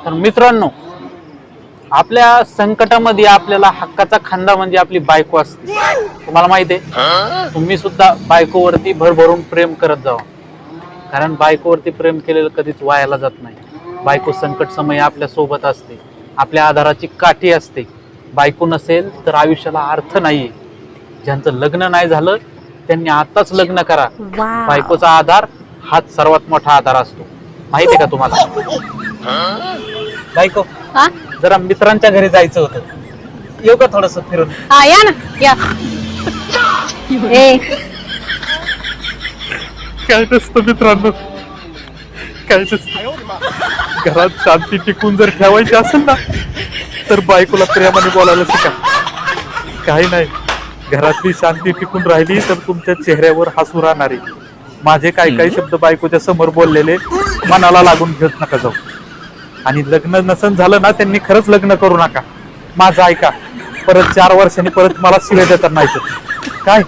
तर मित्रांनो, आपल्या संकटामध्ये आपल्याला हक्काचा खांदा म्हणजे आपली बायको असते. तुम्हाला माहिती आहे, तुम्ही सुद्धा बायकोवरती भरभरून प्रेम करत जावा, कारण बायकोवरती प्रेम केलेलं कधीच वायाला जात नाही. बायको संकट समय आपल्या सोबत असते, आपल्या आधाराची काठी असते. बायको नसेल तर आयुष्याला अर्थ नाहीये. ज्यांचं लग्न नाही झालं त्यांनी आताच लग्न करा. बायकोचा आधार हाच सर्वात मोठा आधार असतो. माहितीये का तुम्हाला? बायको, जरा मित्रांच्या घरी जायचं होतं, येऊ का थोडस फिरून? हा या ना या. ए काय नसतं मित्रांनो, काय नसतं. घरात शांती टिकून जर ठेवायची असेल ना तर बायकोला प्रेमाने बोलायला शिका. काही नाही, घरातली शांती टिकून राहिली तर तुमच्या चेहऱ्यावर हसू राहणार आहे. माझे काही काही शब्द बायकोच्या समोर बोललेले मनाला लागून घेत नका जाऊ. आणि लग्न नसन झालं ना, त्यांनी खरंच लग्न करू नका. माझं ऐका, परत 4 वर्षांनी परत मला शिव्या देतात नाही तर काय.